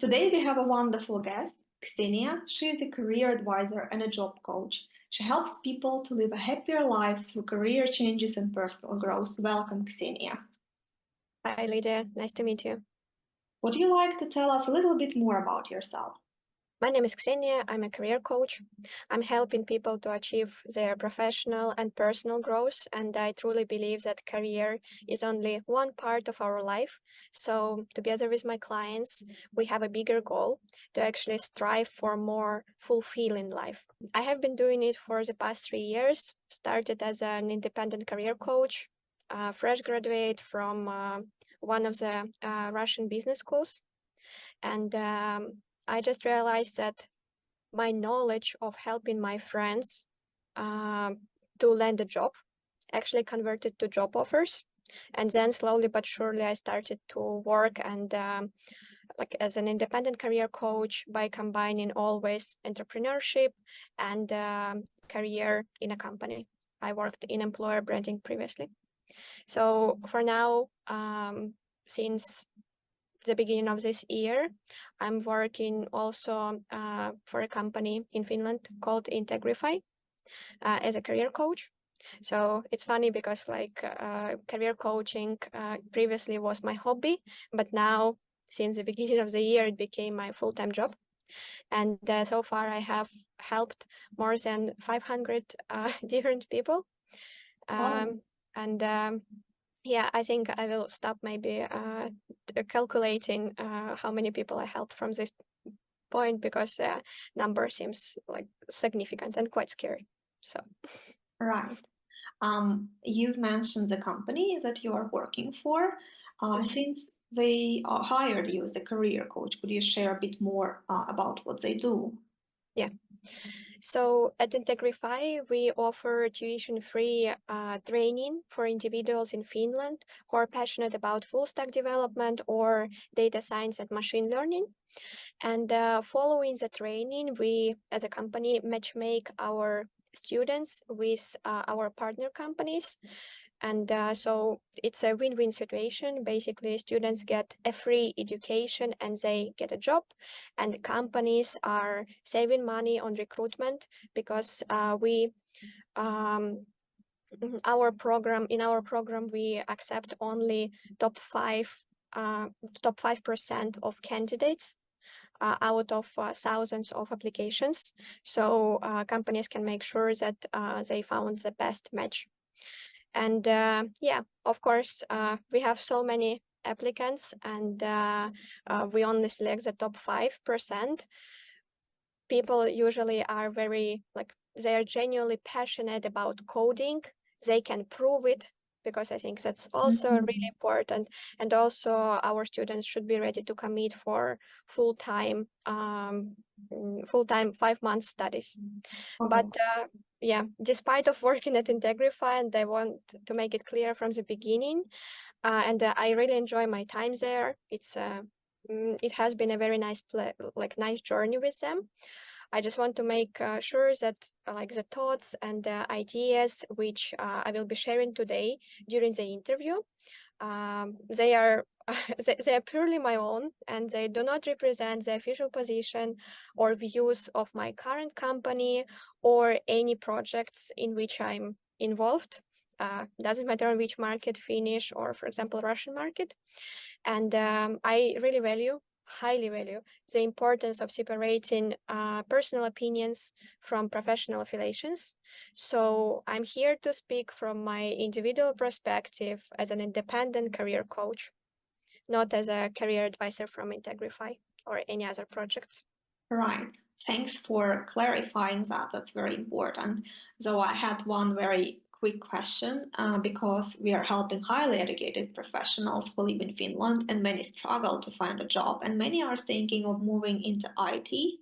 Today we have a wonderful guest, Ksenia. She is a career advisor and a job coach. She helps people to live a happier life through career changes and personal growth. Welcome, Ksenia. Hi, Lydia. Nice to meet you. Would you like to tell us a little bit more about yourself? My name is Ksenia. I'm a career coach. I'm helping people to achieve their professional and personal growth, and I truly believe that career is only one part of our life. So, together with my clients, we have a bigger goal to actually strive for more fulfilling life. I have been doing it for the past 3 years. Started as an independent career coach, fresh graduate from one of the Russian business schools, and I just realized that my knowledge of helping my friends to land a job actually converted to job offers. And then slowly but surely, I started to work and like as an independent career coach by combining always entrepreneurship and career in a company. I worked in employer branding previously. So for now, since the beginning of this year, I'm working also for a company in Finland called Integrify as a career coach. So it's funny because career coaching previously was my hobby, but now since the beginning of the year, it became my full-time job. And so far I have helped more than 500 different people. Oh, And yeah, I think I will stop maybe calculating how many people I helped from this point because the number seems like significant and quite scary. So right. You've mentioned the company that you are working for. mhm. Since they hired you as a career coach, could you share a bit more about what they do? Yeah. So at Integrify, we offer tuition-free training for individuals in Finland who are passionate about full stack development or data science and machine learning. And following the training, we as a company matchmake our students with our partner companies. And so it's a win-win situation. Basically, students get a free education and they get a job, and the companies are saving money on recruitment because we our program in our program we accept only top 5% of candidates out of thousands of applications. So companies can make sure that they found the best match. And yeah, of course, we have so many applicants and we only select the top 5%. People usually are very, they are genuinely passionate about coding. They can prove it because I think that's also really important. And also our students should be ready to commit for full-time 5 month studies. But Oh, yeah, despite of working at Integrify, and I want to make it clear from the beginning, and I really enjoy my time there. It has been a very nice journey with them. I just want to make sure that the thoughts and the ideas which I will be sharing today during the interview, they are they are purely my own and they do not represent the official position or views of my current company or any projects in which I'm involved. Doesn't matter on which market, Finnish or, for example, Russian market. And I really highly value the importance of separating personal opinions from professional affiliations. So I'm here to speak from my individual perspective as an independent career coach, not as a career advisor from Integrify or any other projects. right. Thanks for clarifying that. That's very important. So I had one very quick question because we are helping highly educated professionals who live in Finland and many struggle to find a job and many are thinking of moving into IT.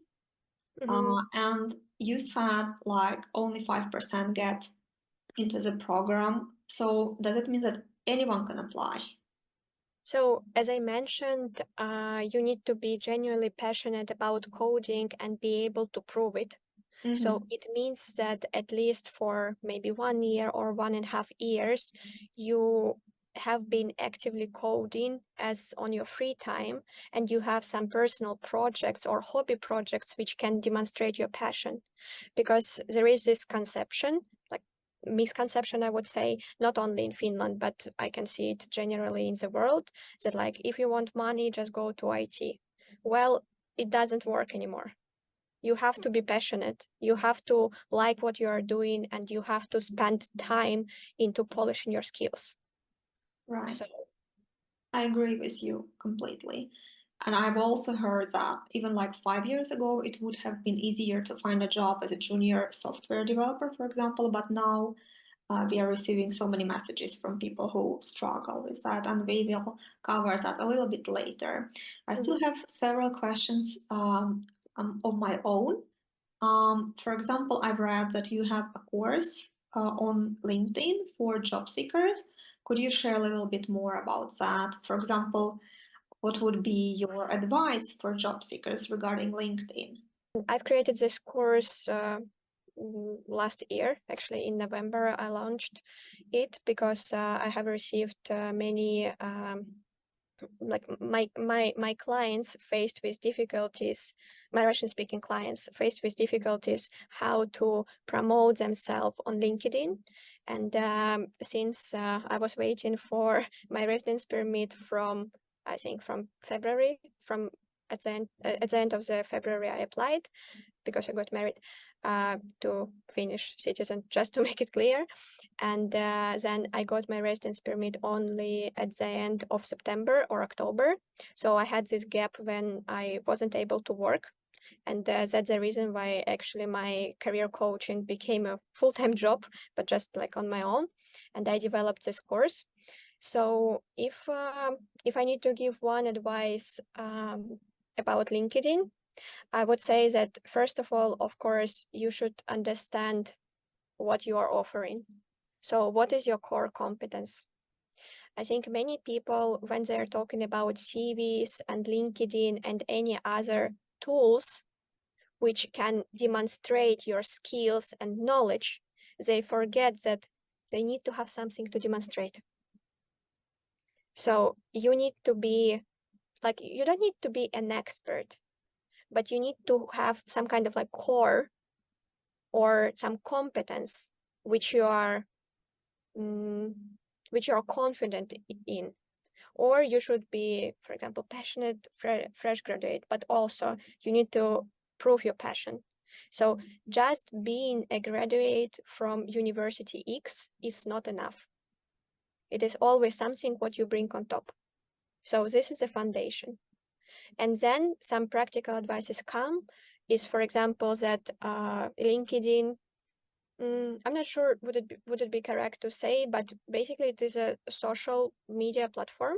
Mhm. And you said like only 5% get into the program. So does it mean that anyone can apply? So, as I mentioned, you need to be genuinely passionate about coding and be able to prove it. So it means that at least for maybe 1 year or 1.5 years, you have been actively coding as on your free time, and you have some personal projects or hobby projects which can demonstrate your passion. Because there is this conception, like misconception, I would say, not only in Finland, but I can see it generally in the world, that like if you want money, just go to IT. Well, it doesn't work anymore. You have to be passionate, you have to like what you are doing, and you have to spend time into polishing your skills. Right. So I agree with you completely. And I've also heard that even like 5 years ago, it would have been easier to find a job as a junior software developer, for example. But now we are receiving so many messages from people who struggle with that, and we will cover that a little bit later. I still have several questions of my own. For example, I've read that you have a course on LinkedIn for job seekers. Could you share a little bit more about that? For example, what would be your advice for job seekers regarding LinkedIn? I've created this course last year. Actually, in November, I launched it because I have received many like my clients faced with difficulties, my Russian speaking clients faced with difficulties how to promote themselves on LinkedIn. And since I was waiting for my residence permit from, I think from February, from at the end of the February I applied, because I got married, to Finnish citizen, just to make it clear. And then I got my residence permit only at the end of September or October. So I had this gap when I wasn't able to work. And that's the reason why actually my career coaching became a full-time job, but just like on my own. And I developed this course. So if I need to give one advice about LinkedIn, I would say that first of all, of course, you should understand what you are offering. So what is your core competence? I think many people, when they're talking about CVs and LinkedIn and any other tools which can demonstrate your skills and knowledge, they forget that they need to have something to demonstrate. So you need to be like, you don't need to be an expert, but you need to have some kind of like core or some competence which you are confident in. Or you should be, for example, passionate fresh graduate, but also you need to prove your passion. So just being a graduate from University X is not enough. It is always something what you bring on top. So this is a foundation. And then some practical advices come is, for example, that LinkedIn, I'm not sure would it be correct to say, but basically it is a social media platform,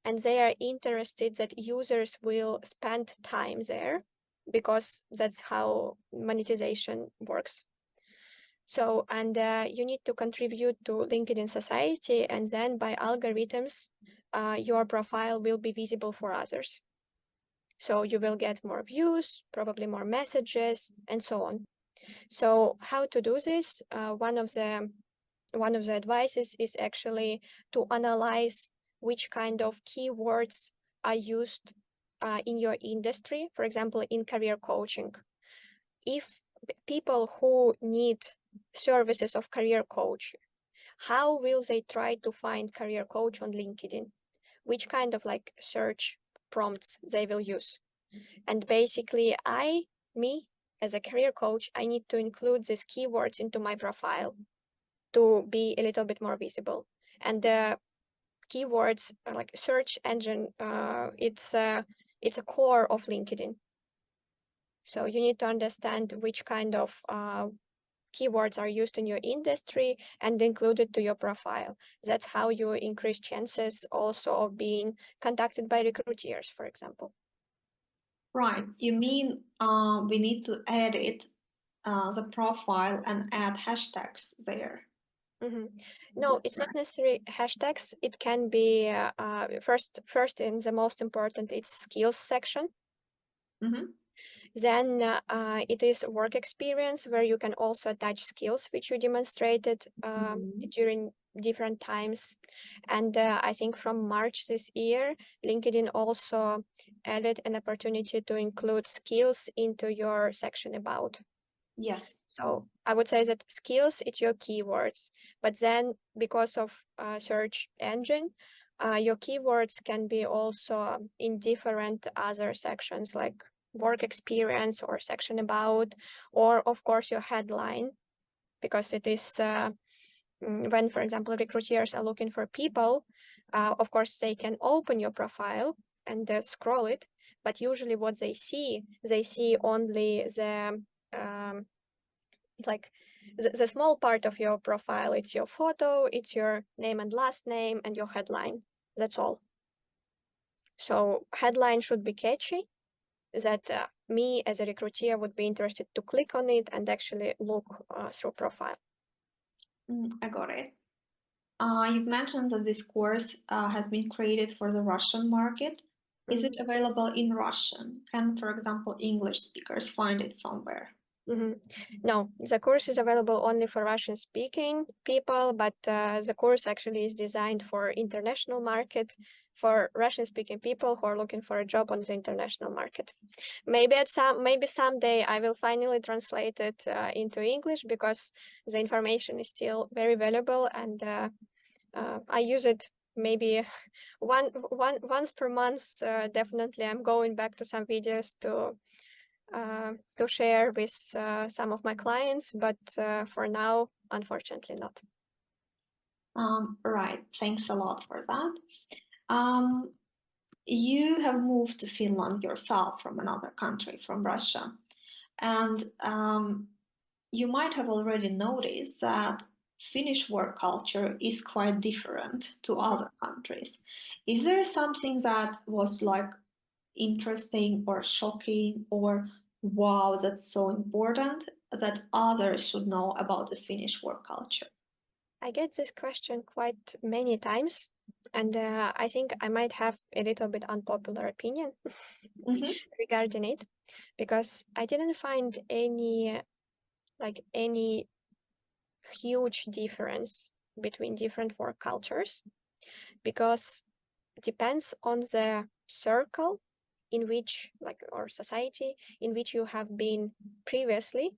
and they are interested that users will spend time there because that's how monetization works. So, and you need to contribute to LinkedIn society, and then by algorithms, your profile will be visible for others. So you will get more views, probably more messages, and so on. So how to do this? One of the advices is actually to analyze which kind of keywords are used in your industry. For example, in career coaching, if people who need services of career coach, how will they try to find career coach on LinkedIn? Which kind of like search prompts they will use? And basically, me as a career coach, I need to include these keywords into my profile to be a little bit more visible. And the keywords are like search engine, it's a core of LinkedIn. So you need to understand which kind of keywords are used in your industry and include it to your profile. That's how you increase chances also of being contacted by recruiters, for example. Right. You mean we need to edit the profile and add hashtags there? No, it's not necessarily hashtags. It can be first and the most important, it's skills section. Then it is work experience, where you can also attach skills which you demonstrated different times. And I think from March this year, LinkedIn also added an opportunity to include skills into your section about. Yes. So I would say that skills, it's your keywords, but then because of search engine, your keywords can be also in different other sections like work experience or section about, or of course your headline, because it is when, for example, recruiters are looking for people, of course they can open your profile and scroll it, but usually what they see only the like the small part of your profile. It's your photo, it's your name and last name, and your headline. That's all. So headline should be catchy, that me as a recruiter would be interested to click on it and actually look through profile. I got it. You've mentioned that this course has been created for the Russian market. Is it available in Russian? Can, for example, English speakers find it somewhere? No, the course is available only for Russian speaking people, but the course actually is designed for international market, for Russian speaking people who are looking for a job on the international market. Maybe someday I will finally translate it into English, because the information is still very valuable, and I use it maybe once per month. Definitely I'm going back to some videos to share with some of my clients, but for now, unfortunately not. Right. Thanks a lot for that. Um, you have moved to Finland yourself from another country, from Russia, and you might have already noticed that Finnish work culture is quite different to other countries. Is there something that was like interesting or shocking or wow, that's so important that others should know about the Finnish work culture? I get this question quite many times, and I think I might have a little bit unpopular opinion Mm-hmm. regarding it, because I didn't find any huge difference between different work cultures, because it depends on the circle in which, like, or society in which you have been previously.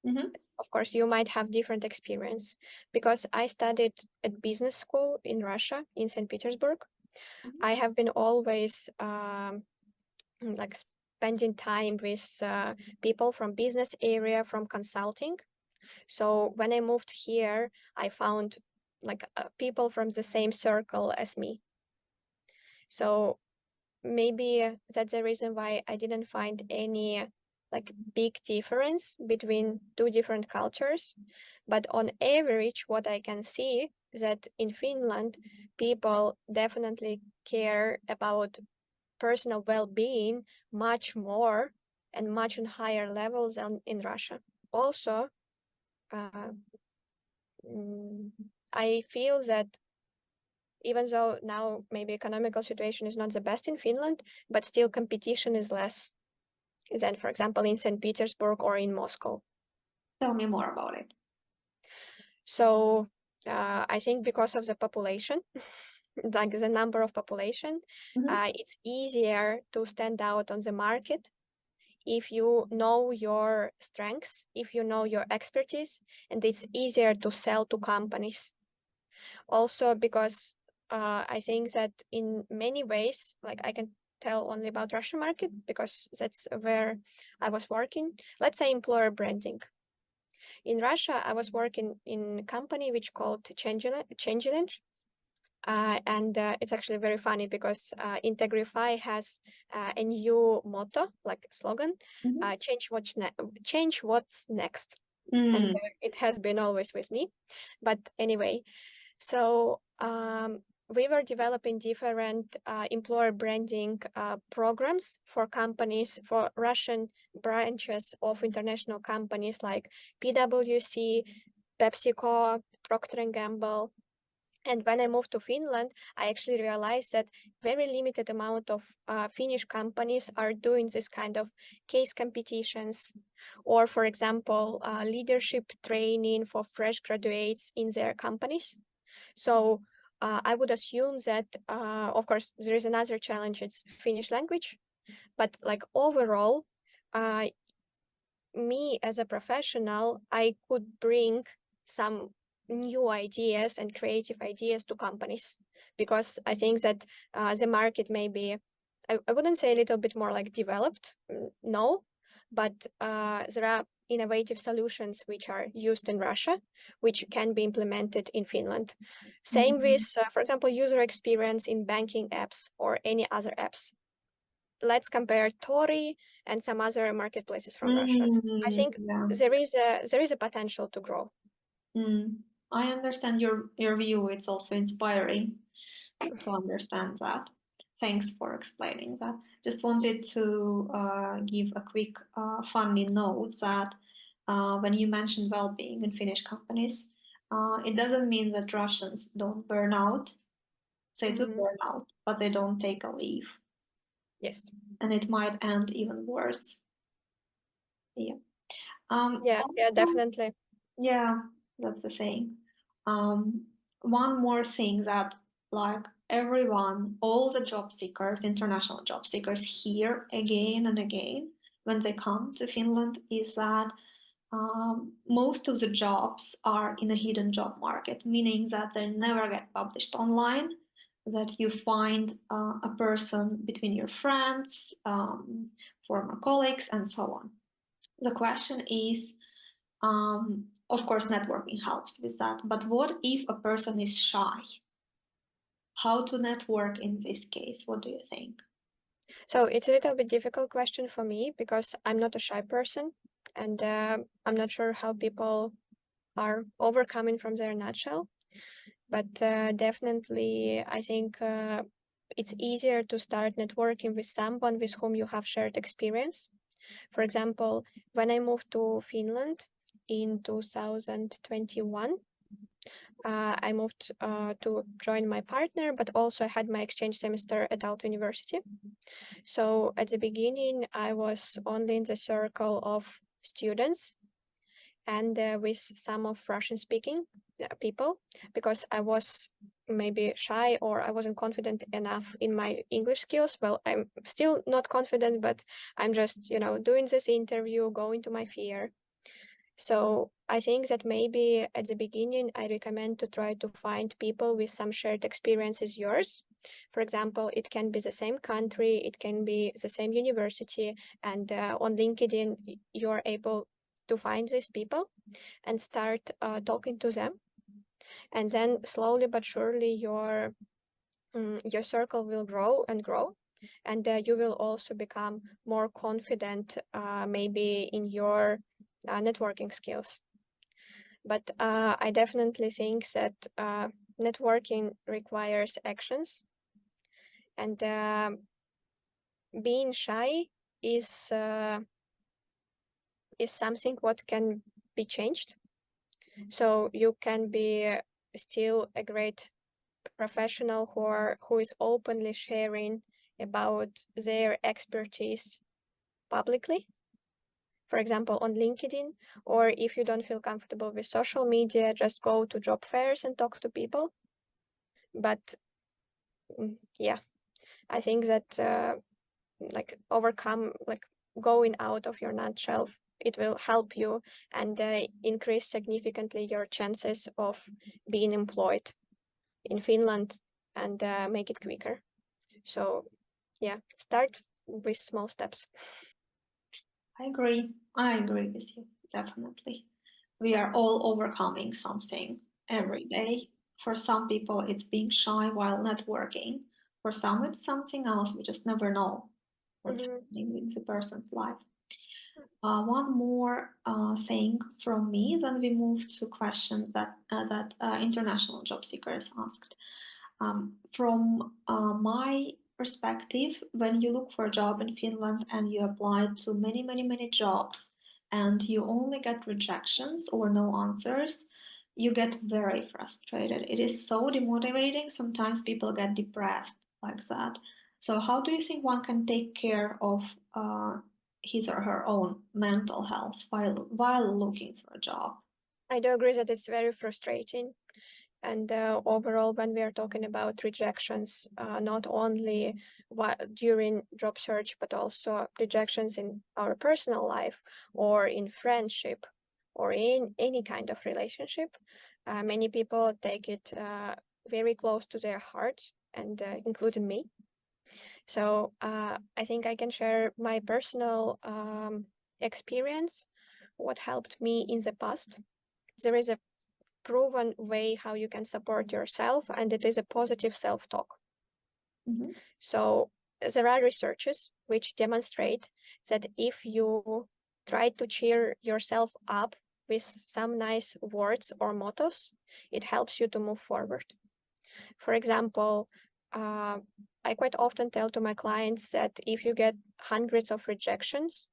Mm-hmm. Of course, you might have different experience, because I studied at business school in Russia, in St. Petersburg. Mm-hmm. I have been always like spending time with people from business area, from consulting. So when I moved here, I found like people from the same circle as me. So maybe that's the reason why I didn't find any like big difference between two different cultures. But on average, what I can see that in Finland, people definitely care about personal well-being much more and much on higher levels than in Russia. Also, uh, I feel that even though now maybe economical situation is not the best in Finland, but still competition is less than, for example, in St. Petersburg or in Moscow. Tell me more about it. So I think because of the population, like the number of population, Mm-hmm. it's easier to stand out on the market if you know your strengths, if you know your expertise, and it's easier to sell to companies. Also because I think that in many ways, like I can tell only about Russian market because that's where I was working. Let's say employer branding. In Russia, I was working in a company which called Changelinch. And it's actually very funny because Integrify has a new motto, like slogan, Mm-hmm. change what's next. And Mm. it has been always with me. But anyway, so we were developing different employer branding programs for companies, for Russian branches of international companies like PwC, PepsiCo, Procter & Gamble. And when I moved to Finland, I actually realized that very limited amount of Finnish companies are doing this kind of case competitions, or, for example, leadership training for fresh graduates in their companies. So I would assume that, of course, there is another challenge, it's Finnish language. But like overall, uh, me as a professional, I could bring some new ideas and creative ideas to companies, because I think that the market may be, I wouldn't say a little bit more like developed, no, but there are innovative solutions which are used in Russia, which can be implemented in Finland. Same Mhm. with, for example, user experience in banking apps or any other apps. Let's compare Tori and some other marketplaces from Russia. I think Yeah. there is a potential to grow. I understand your view. It's also inspiring to understand that. Thanks for explaining that. Just wanted to give a quick funny note that when you mentioned well-being in Finnish companies, it doesn't mean that Russians don't burn out. They do Mhm. burn out, but they don't take a leave, Yes. and it might end even worse. Yeah. Yeah, Also, definitely. yeah, that's the thing. Um, one more thing that like everyone, all the job seekers, international job seekers hear again and again when they come to Finland is that most of the jobs are in a hidden job market, meaning that they never get published online, that you find a person between your friends, former colleagues, and so on. The question is, of course, networking helps with that. But what if a person is shy? How to network in this case? What do you think? So it's a little bit difficult question for me because I'm not a shy person, and I'm not sure how people are overcoming from their nutshell. But definitely, I think it's easier to start networking with someone with whom you have shared experience. For example, when I moved to Finland in 2021, I moved to join my partner, but also I had my exchange semester at Aalto University. So at the beginning, I was only in the circle of students and with some of Russian speaking people, because I was maybe shy or I wasn't confident enough in my English skills. Well, I'm still not confident, but I'm just, doing this interview, going to my fear. So I think that maybe at the beginning, I recommend to try to find people with some shared experience as yours. For example, it can be the same country, it can be the same university, and on LinkedIn, you're able to find these people and start talking to them. And then slowly but surely, your circle will grow and grow, and you will also become more confident, maybe in your networking skills. But I definitely think that networking requires actions, and being shy is uh, is something what can be changed. So you can be still a great professional who is openly sharing about their expertise publicly, for example on LinkedIn. Or if you don't feel comfortable with social media, just go to job fairs and talk to people. But yeah, I think that like overcome, like going out of your nutshell, it will help you and increase significantly your chances of being employed in Finland, and make it quicker. So yeah, start with small steps. I agree. I agree with you, definitely. We are all overcoming something every day. For some people, it's being shy while networking. For some, it's something else. We just never know what's Mhm. happening with the person's life. One more thing from me, then we move to questions that international job seekers asked. From my perspective, when you look for a job in Finland and you apply to many, many, many jobs and you only get rejections or no answers, you get very frustrated. It is so demotivating. Sometimes people get depressed like that. So, how do you think one can take care of his or her own mental health while looking for a job? I do agree that it's very frustrating. And overall, when we are talking about rejections, not only during job search, but also rejections in our personal life or in friendship or in any kind of relationship, many people take it very close to their hearts, and including me. So I think I can share my personal experience, what helped me in the past. There is a proven way how you can support yourself, and it is a positive self-talk. Mm-hmm. So there are researches which demonstrate that if you try to cheer yourself up with some nice words or mottos, it helps you to move forward. For example, I quite often tell to my clients that if you get hundreds of rejections,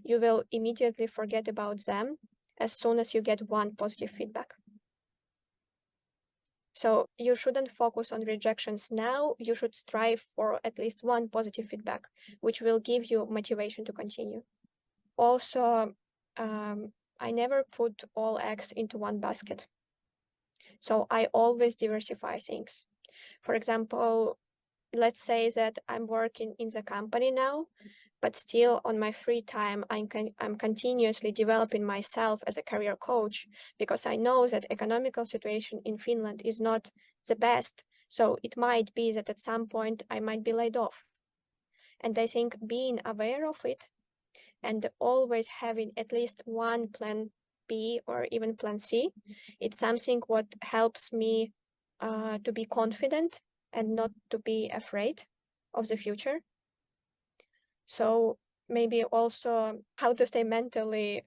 you will immediately forget about them as soon as you get one positive feedback. So you shouldn't focus on rejections now. You should strive for at least one positive feedback, which will give you motivation to continue. Also, I never put all eggs into one basket. So I always diversify things. For example, let's say that I'm working in the company now, but still on my free time, I'm continuously developing myself as a career coach, because I know that economical situation in Finland is not the best. So it might be that at some point I might be laid off. And I think being aware of it and always having at least one plan B or even plan C, it's something what helps me to be confident and not to be afraid of the future. So maybe also how to stay mentally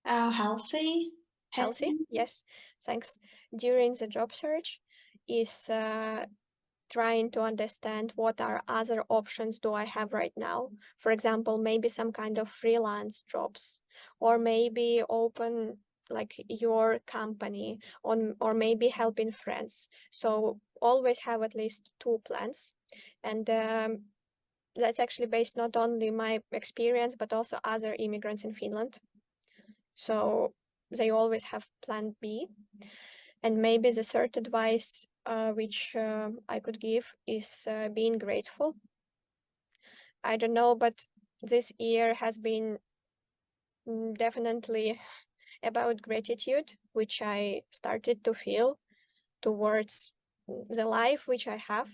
Healthy, healthy. happy. Yes, thanks. During the job search is trying to understand what are other options do I have right now. For example, maybe some kind of freelance jobs, or maybe open like your company on, or maybe helping friends. So always have at least two plans. And that's actually based not only my experience, but also other immigrants in Finland. So they always have plan B. And maybe the third advice which I could give is being grateful. I don't know, but this year has been definitely about gratitude, which I started to feel towards the life which I have.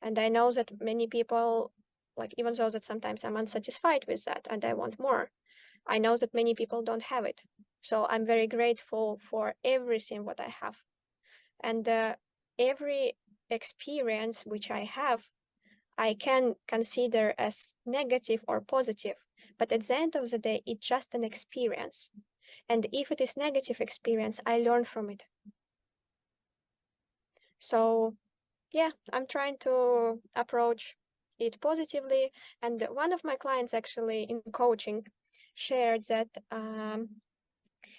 And I know that many people, like, even though that sometimes I'm unsatisfied with that and I want more, I know that many people don't have it. So I'm very grateful for everything what I have. And every experience which I have, I can consider as negative or positive. But at the end of the day, it's just an experience. And if it is negative experience, I learn from it. So yeah, I'm trying to approach it positively. And one of my clients actually in coaching shared that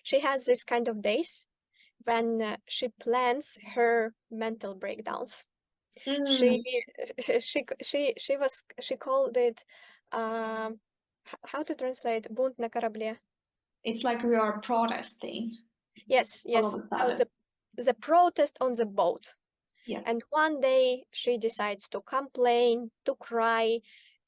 she has this kind of days when she plans her mental breakdowns. She Mm. she called it how to translate bunt на корабле. It's like we are protesting Yes, all yes. of a How sudden. the protest on the boat. Yes. And one day she decides to complain, to cry,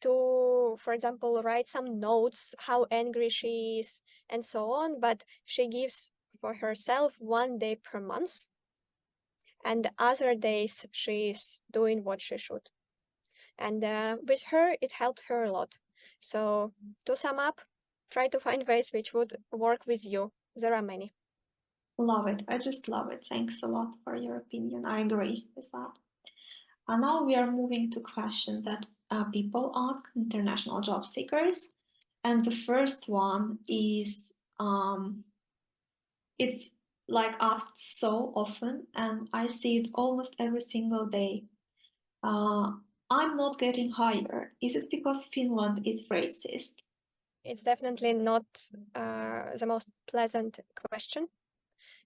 to, for example, write some notes, how angry she is, and so on. But she gives for herself one day per month. And the other days she's doing what she should. And with her, it helped her a lot. So to sum up, try to find ways which would work with you. There are many. Love it. I just love it. Thanks a lot for your opinion. I agree with that. And now we are moving to questions that people ask international job seekers. And the first one is it's like asked so often, and I see it almost every single day. Uh, I'm not getting hired. Is it because Finland is racist? It's definitely not the most pleasant question.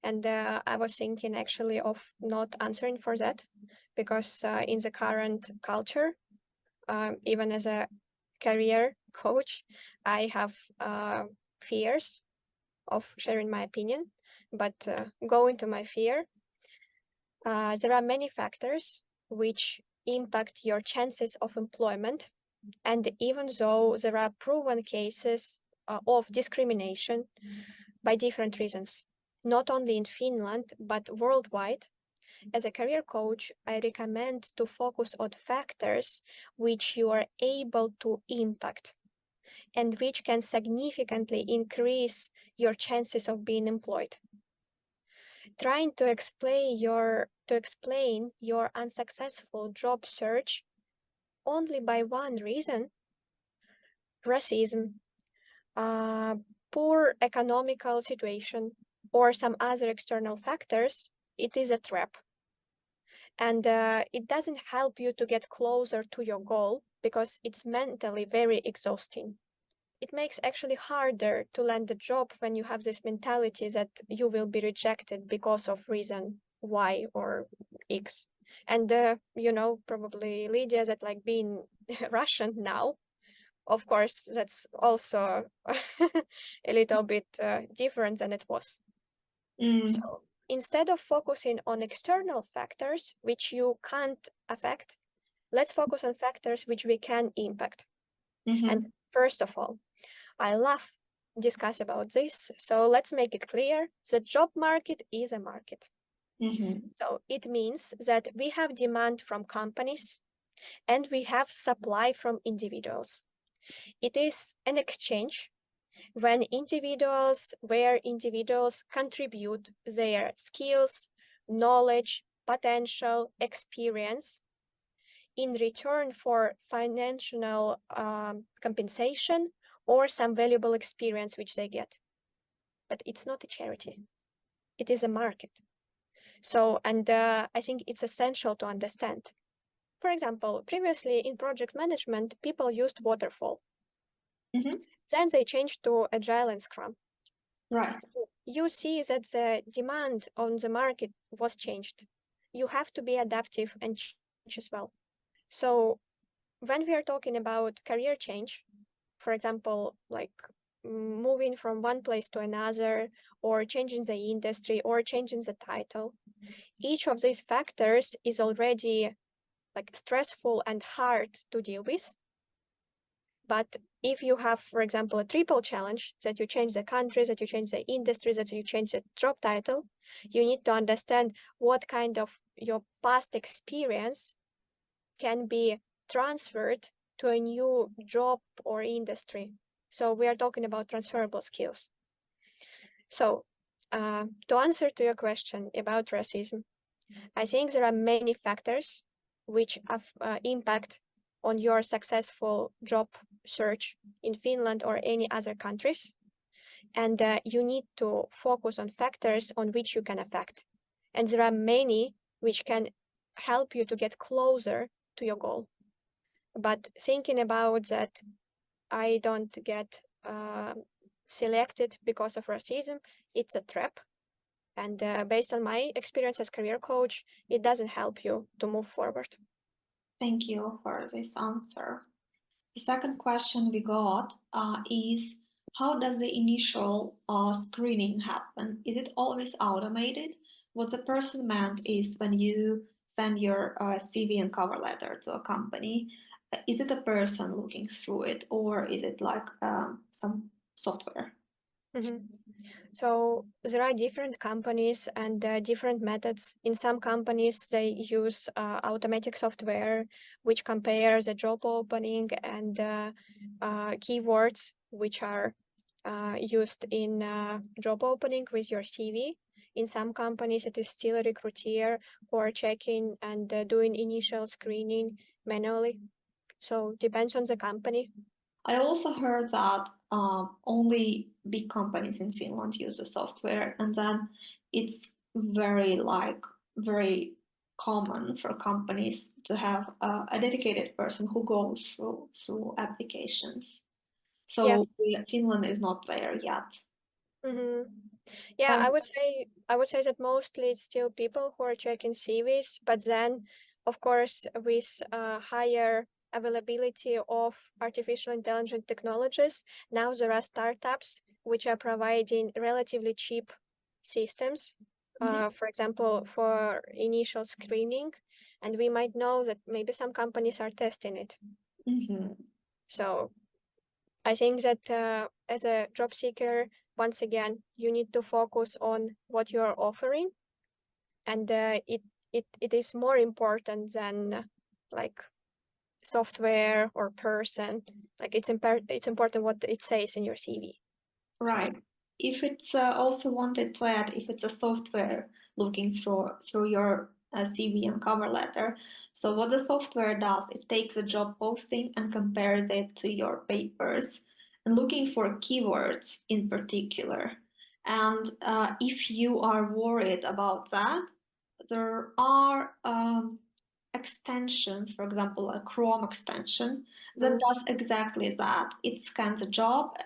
And I was thinking actually of not answering for that, because in the current culture, even as a career coach, I have fears of sharing my opinion. But go into my fear. There are many factors which impact your chances of employment, and even though there are proven cases of discrimination by different reasons, not only in Finland but worldwide, as a career coach, I recommend to focus on factors which you are able to impact and which can significantly increase your chances of being employed. Trying to explain your unsuccessful job search only by one reason, racism, uh, poor economical situation, or some other external factors, it is a trap. And it doesn't help you to get closer to your goal because it's mentally very exhausting. It makes actually harder to land a job when you have this mentality that you will be rejected because of reason Y or X. And probably Lydia, that like being Russian now, of course, that's also a little bit different than it was. Mm, So instead of focusing on external factors which you can't affect, let's focus on factors which we can impact. And mhm, first of all, I love discuss about this. So let's make it clear. The job market is a market. mhm, So it means that we have demand from companies and we have supply from individuals. It is an exchange where individuals contribute their skills, knowledge, potential, experience in return for financial compensation or some valuable experience which they get. But it's not a charity, it is a market. So, and I think it's essential to understand. For example, previously in project management, people used waterfall. mhm. Then they changed to agile and scrum. Right. You see that the demand on the market was changed. You have to be adaptive and change as well. So when we are talking about career change, for example, like moving from one place to another, or changing the industry, or changing the title, each of these factors is already like stressful and hard to deal with. But if you have, for example, a triple challenge, that you change the country, that you change the industry, that you change the job title, you need to understand what kind of your past experience can be transferred to a new job or industry. So we are talking about transferable skills. So to answer to your question about racism, I think there are many factors which have impact on your successful job search in Finland or any other countries. And you need to focus on factors on which you can affect. And there are many which can help you to get closer to your goal. But thinking about that, I don't get selected because of racism, it's a trap. And based on my experience as career coach, it doesn't help you to move forward. Thank you for this answer. The second question we got is how does the initial screening happen? Is it always automated? What the person meant is when you send your CV and cover letter to a company, is it a person looking through it or is it like some software? Mhm. So there are different companies and different methods. In some companies, they use automatic software which compares the job opening and keywords which are used in job opening with your CV. In some companies, it is still a recruiter who are checking and doing initial screening manually. So depends on the company. I also heard that only big companies in Finland use the software, and then it's very common for companies to have a dedicated person who goes through applications. Yeah. So Finland is not there yet. Mm-hmm. Yeah, Um, I would say that mostly it's still people who are checking CVs, but then of course with higher availability of artificial intelligence technologies, now there are startups which are providing relatively cheap systems for example, for initial screening, and we might know that maybe some companies are testing it. So I think that as a job seeker, once again, you need to focus on what you're offering, and it is more important than like software or person. Like it's important what it says in your CV. Right. If it's also wanted to add, if it's a software looking through your CV and cover letter, so what the software does, it takes a job posting and compares it to your papers and looking for keywords in particular. And if you are worried about that, there are extensions, for example, a Chrome extension that does exactly that. It scans a job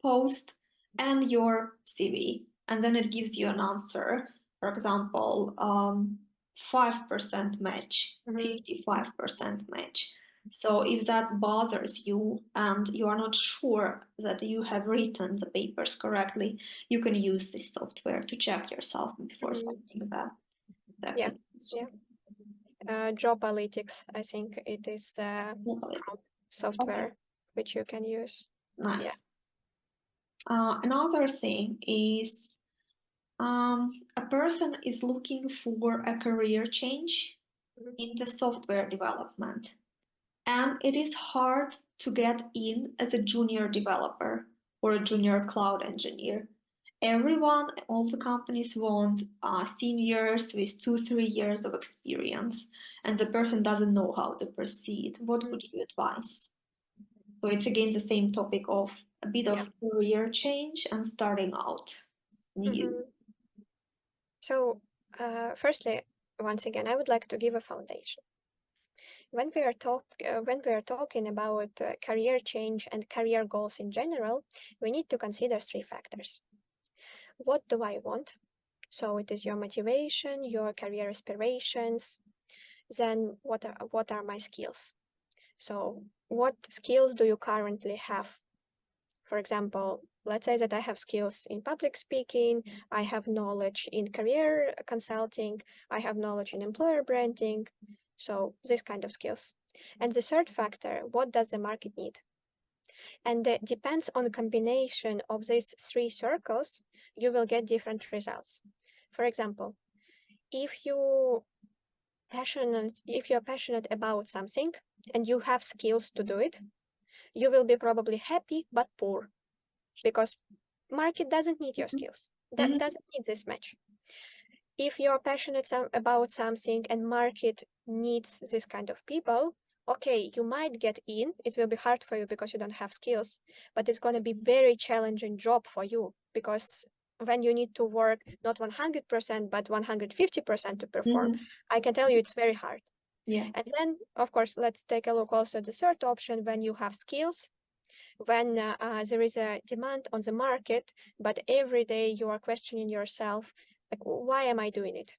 post and your CV, and then it gives you an answer. For example, 5% match, 55% match. So if that bothers you and you are not sure that you have written the papers correctly, you can use this software to check yourself before sending that. Yeah. Jobalytics, I think it is prompt software which you can use. Nice. Yeah. Another thing is a person is looking for a career change in the software development, and it is hard to get in as a junior developer or a junior cloud engineer. Everyone, all the companies want seniors with 2-3 years of experience, and the person doesn't know how to proceed. What would you advise? So it's again the same topic of a bit of career change and starting out new. So firstly, once again, I would like to give a foundation. When we are talking about career change and career goals in general, we need to consider three factors. What do I want? So it is your motivation, your career aspirations. Then what are my skills? So what skills do you currently have? For example, let's say that I have skills in public speaking, I have knowledge in career consulting, I have knowledge in employer branding. So this kind of skills. And the third factor, what does the market need? And it depends on the combination of these three circles, you will get different results. For example, if you're passionate about something and you have skills to do it, you will be probably happy but poor because market doesn't need your skills. That doesn't need this match. If you're passionate about something and market needs this kind of people, okay, you might get in. It will be hard for you because you don't have skills, but it's going to be very challenging job for you because when you need to work not 100% but 150% to perform, I can tell you it's very hard. Yeah. And then, of course, let's take a look also at the third option. When you have skills, when there is a demand on the market, but every day you are questioning yourself, like, why am I doing it?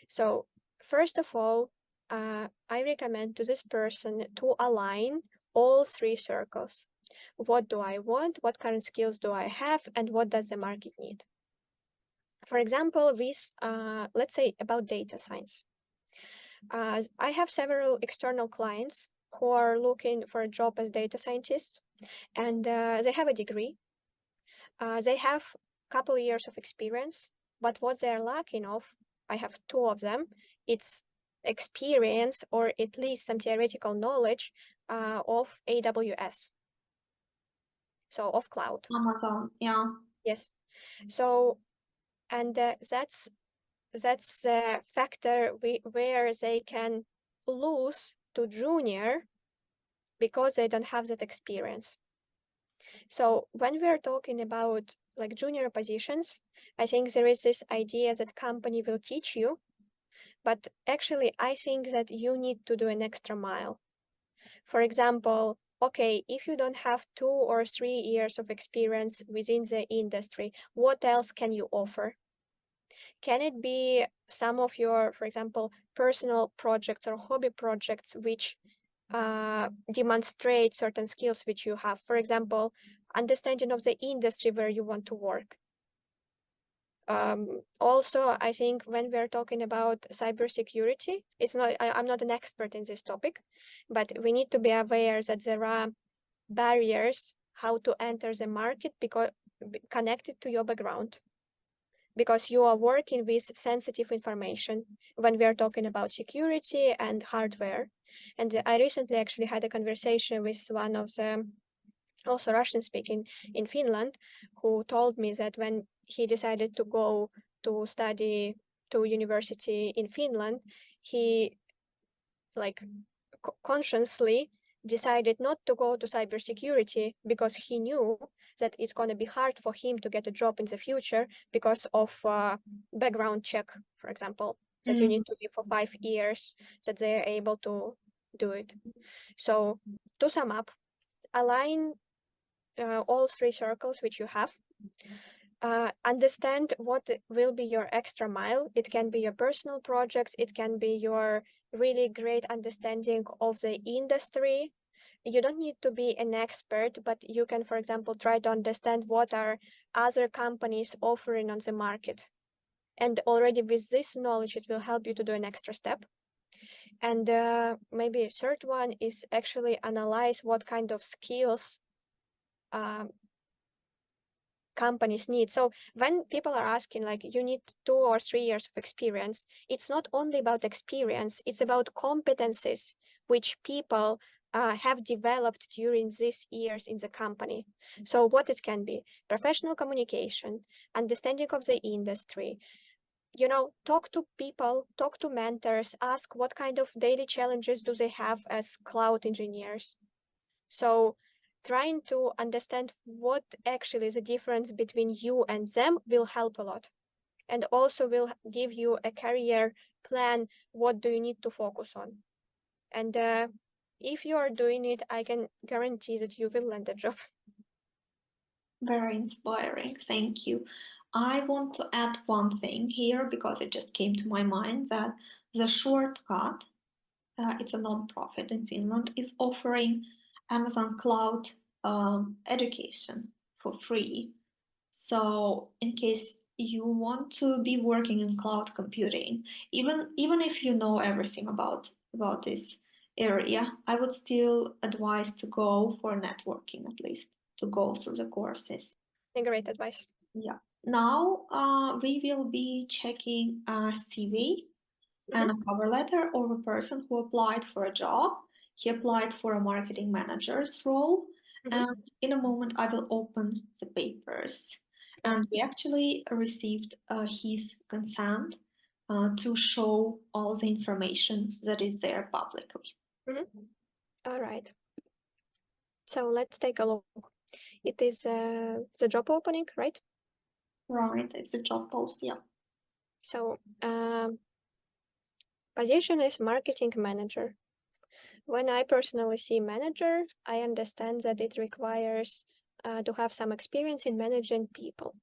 So first of all, I recommend to this person to align all three circles. What do I want? What current skills do I have? And what does the market need? For example, with, let's say about data science. I have several external clients who are looking for a job as data scientists, and they have a degree. They have a couple of years of experience, but what they're lacking of, I have two of them, it's experience or at least some theoretical knowledge of AWS. So of cloud. Amazon, yeah. Yes. So, and that's a factor where they can lose to junior because they don't have that experience. So when we're talking about like junior positions, I think there is this idea that company will teach you, but actually I think that you need to do an extra mile. For example, okay, if you don't have 2 or 3 years of experience within the industry, what else can you offer? Can it be some of your, for example, personal projects or hobby projects which demonstrate certain skills which you have? For example, understanding of the industry where you want to work. Also, I think when we're talking about cybersecurity, it's not, I'm not an expert in this topic, but we need to be aware that there are barriers how to enter the market because connected to your background, because you are working with sensitive information when we are talking about security and hardware. And I recently actually had a conversation with one of the also Russian speaking in Finland, who told me that when he decided to go to study to university in Finland, he like consciously decided not to go to cybersecurity because he knew that it's going to be hard for him to get a job in the future because of background check, for example, that you need to be for 5 years, that they're able to do it. So to sum up, align all three circles which you have. Understand what will be your extra mile. It can be your personal projects, it can be your really great understanding of the industry. You don't need to be an expert, but you can, for example, try to understand what are other companies offering on the market. And already with this knowledge, it will help you to do an extra step. And maybe a third one is actually analyze what kind of skills companies need. So when people are asking like you need 2 or 3 years of experience, it's not only about experience, it's about competencies which people have developed during these years in the company. So what it can be: professional communication, understanding of the industry, talk to people, talk to mentors, ask what kind of daily challenges do they have as cloud engineers. So trying to understand what actually is the difference between you and them will help a lot, and also will give you a career plan. What do you need to focus on? And if you are doing it, I can guarantee that you will land a job. Very inspiring. Thank you. I want to add one thing here because it just came to my mind that the Shortcut, it's a non-profit in Finland, is offering Amazon Cloud education for free. So in case you want to be working in cloud computing, even if you know everything about this area, I would still advise to go for networking, at least to go through the courses. Great advice. Yeah. Now we will be checking a CV and a cover letter of a person who applied for a job. He applied for a marketing manager's role. And in a moment, I will open the papers. And we actually received his consent to show all the information that is there publicly. All right. So let's take a look. It is the job opening, right? Right, it's a job post, yeah. So position is marketing manager. When I personally see manager, I understand that it requires to have some experience in managing people.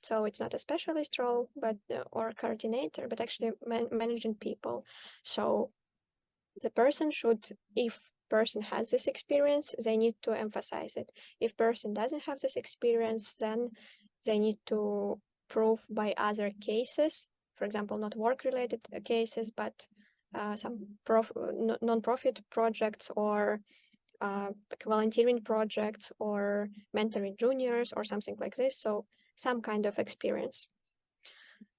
So it's not a specialist role, but or coordinator, but actually managing people. So the person should, if person has this experience, they need to emphasize it. If person doesn't have this experience, then they need to prove by other cases, for example, not work-related cases, but some non-profit projects or like volunteering projects or mentoring juniors or something like this. So some kind of experience.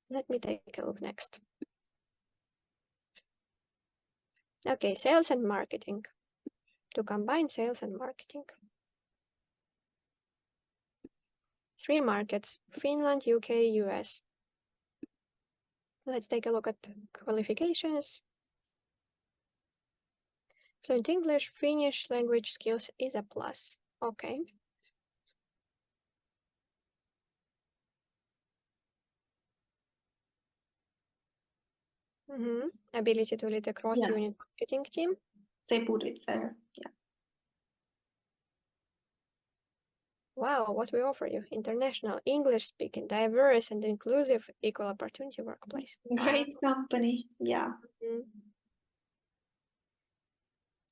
Let me take a look next. Okay, sales and marketing. To combine sales and marketing. 3 markets: Finland, UK, US. Let's take a look at qualifications. Fluent English, Finnish language skills is a plus. Okay. Ability to lead a cross-unit marketing team. They put it there, yeah. Wow, what we offer you: international, English-speaking, diverse and inclusive, equal opportunity workplace. Great company, yeah.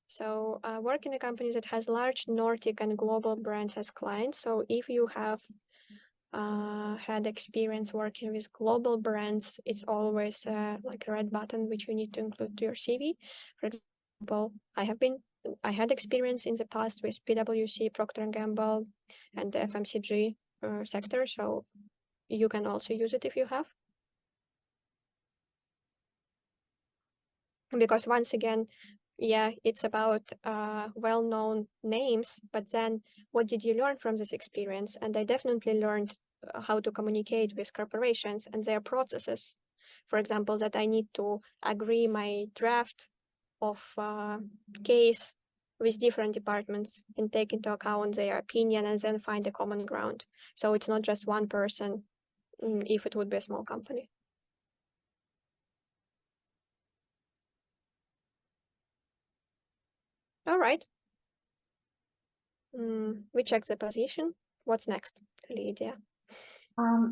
So work in a company that has large Nordic and global brands as clients. So if you have had experience working with global brands, it's always like a red button which you need to include to your CV. For example, I had experience in the past with PwC, Procter and Gamble, and the FMCG sector, so you can also use it if you have. Because once again, yeah, it's about well-known names, but then what did you learn from this experience? And I definitely learned how to communicate with corporations and their processes. For example, that I need to agree my draft of case with different departments and take into account their opinion and then find a common ground. So it's not just one person if it would be a small company. All right. We check the position. What's next, Lydia?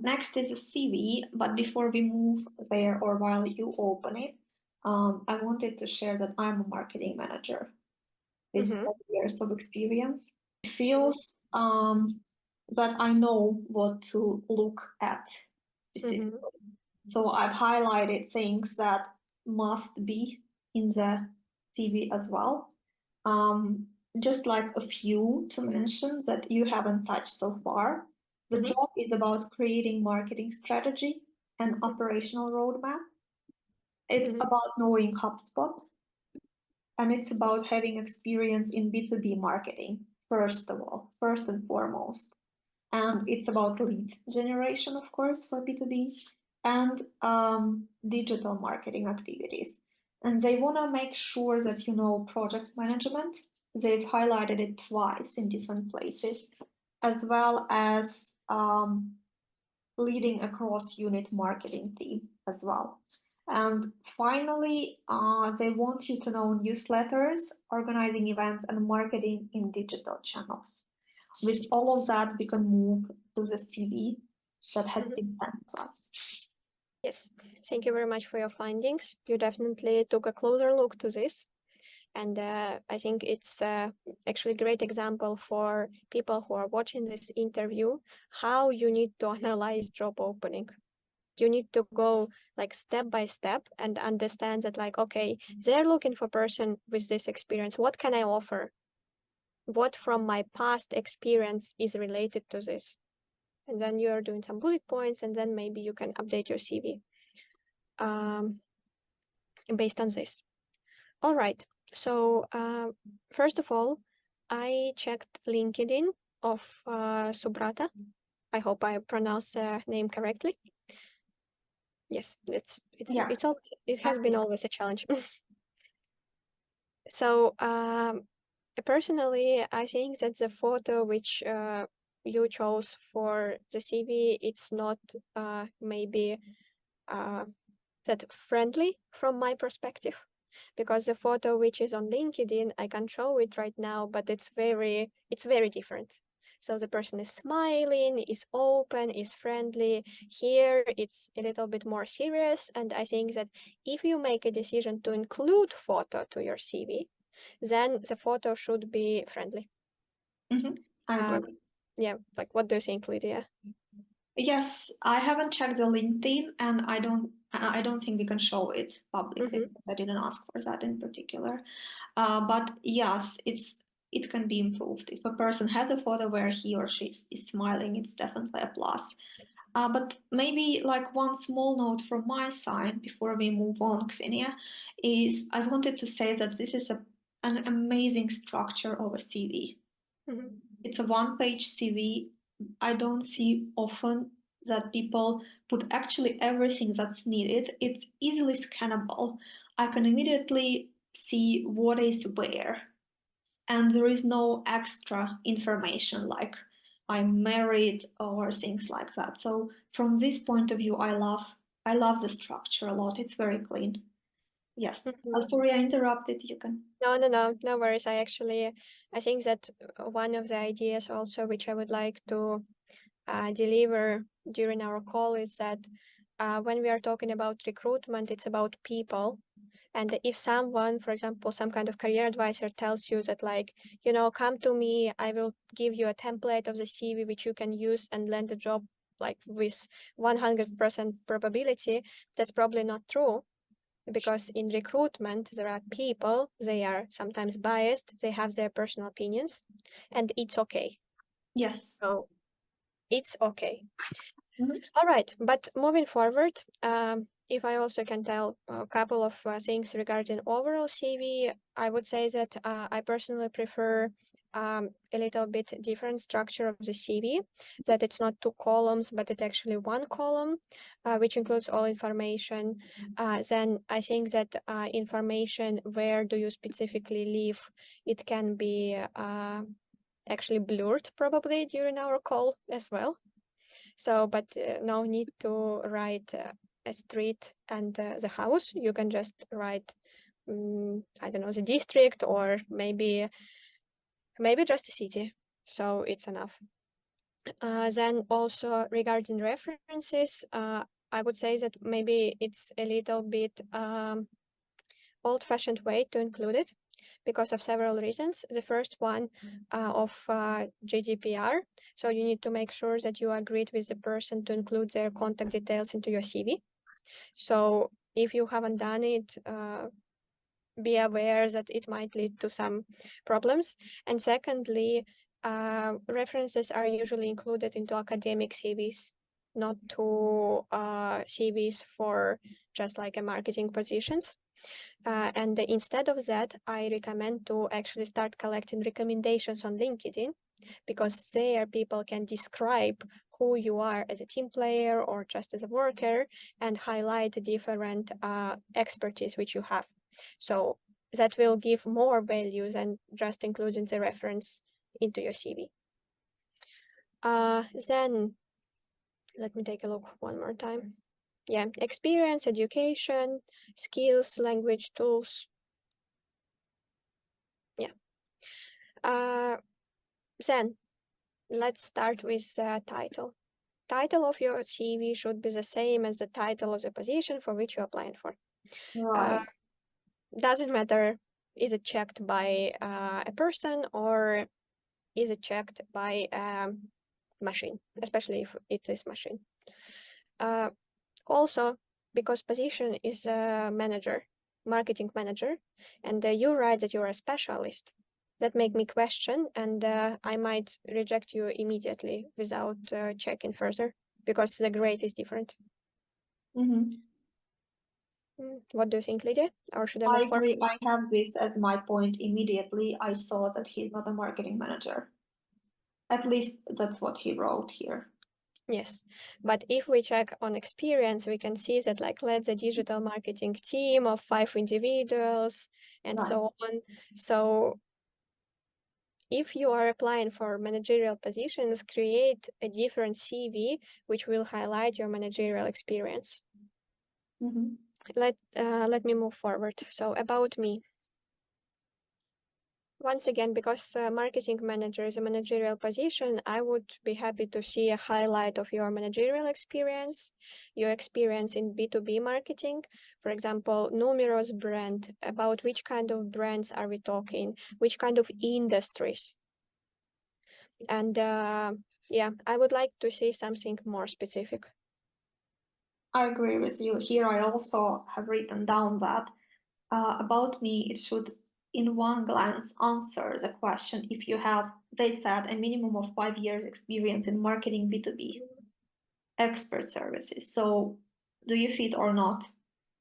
Next is a CV, but before we move there or while you open it, I wanted to share that I'm a marketing manager with 10 years of experience. It feels that I know what to look at specifically. So I've highlighted things that must be in the CV as well. Just like a few to mention that you haven't touched so far. The job is about creating marketing strategy and operational roadmap. It's about knowing HubSpot, and it's about having experience in B2B marketing, first of all, first and foremost. And it's about lead generation, of course, for B2B and digital marketing activities. And they want to make sure that you know project management. They've highlighted it twice in different places, as well as leading a cross-unit marketing team as well. And finally, they want you to know newsletters, organizing events, and marketing in digital channels. With all of that, we can move to the CV that has been sent to us. Yes, thank you very much for your findings. You definitely took a closer look to this. And I think it's actually a great example for people who are watching this interview, how you need to analyze job opening. You need to go like step by step and understand that like, okay, they're looking for a person with this experience. What can I offer? What from my past experience is related to this? And then you're doing some bullet points, and then maybe you can update your CV based on this. All right. So first of all, I checked LinkedIn of Subrata. I hope I pronounced the name correctly. Yes, it has been always a challenge. So personally, I think that the photo which you chose for the CV, it's not maybe that friendly from my perspective, because the photo which is on LinkedIn, I can show it right now, but it's very different. So the person is smiling, is open, is friendly. Here it's a little bit more serious. And I think that if you make a decision to include photo to your CV, then the photo should be friendly. I agree. Yeah, like what do you think, Lydia? Yes, I haven't checked the LinkedIn, and I don't think we can show it publicly because I didn't ask for that in particular. But yes, it can be improved. If a person has a photo where he or she is smiling, it's definitely a plus. But maybe like one small note from my side before we move on, Ksenia, is I wanted to say that this is an amazing structure of a CV. It's a one-page CV. I don't see often that people put actually everything that's needed. It's easily scannable. I can immediately see what is where, and there is no extra information like I'm married or things like that. So from this point of view, I love the structure a lot. It's very clean. Yes. Sorry, I interrupted. You can. No worries. I think that one of the ideas also which I would like to deliver during our call is that when we are talking about recruitment, it's about people. And if someone, for example, some kind of career advisor tells you that like, come to me, I will give you a template of the CV which you can use and land a job like with 100% probability, that's probably not true, because in recruitment there are people, they are sometimes biased, they have their personal opinions, and it's okay. Yes. So it's okay. Mhm. All right, but moving forward, if I also can tell a couple of things regarding overall CV, I would say that I personally prefer a little bit different structure of the CV, that it's not two columns, but it's actually one column, which includes all information. Then I think that information, where do you specifically live, it can be actually blurred probably during our call as well. So, but no need to write a street and the house. You can just write, I don't know, the district, or maybe just a city. So it's enough. Then also regarding references, I would say that maybe it's a little bit old-fashioned way to include it, because of several reasons. The first one of GDPR. So you need to make sure that you agreed with the person to include their contact details into your CV. So if you haven't done it, be aware that it might lead to some problems. And secondly, references are usually included into academic CVs, not to CVs for just like a marketing positions. And instead of that, I recommend to actually start collecting recommendations on LinkedIn, because there people can describe who you are as a team player or just as a worker, and highlight the different expertise which you have. So that will give more value than just including the reference into your CV. Then let me take a look one more time. Yeah, experience, education, skills, language, tools. Yeah. Then let's start with the title. Title of your CV should be the same as the title of the position for which you're applying for. Right. Doesn't matter, is it checked by a person or is it checked by a machine, especially if it is machine. Also, because position is a manager, marketing manager, and you write that you're a specialist, that make me question, and I might reject you immediately without checking further, because the grade is different. Mm-hmm. What do you think, Lydia? Or should I I move forward? agree. I have this as my point immediately. I saw that he's not a marketing manager. At least that's what he wrote here. Yes, but if we check on experience, we can see that like led the digital marketing team of 5 individuals and Right. so on. So if you are applying for managerial positions, create a different CV which will highlight your managerial experience. Mm-hmm. Let me move forward. So about me. Once again, because marketing manager is a managerial position, I would be happy to see a highlight of your managerial experience, your experience in B2B marketing. For example, numerous brand, about which kind of brands are we talking, which kind of industries. And yeah, I would like to see something more specific. I agree with you. Here I also have written down that about me, it should in one glance answer the question if you have, they said, a minimum of 5 years experience in marketing B2B expert services. So do you fit or not?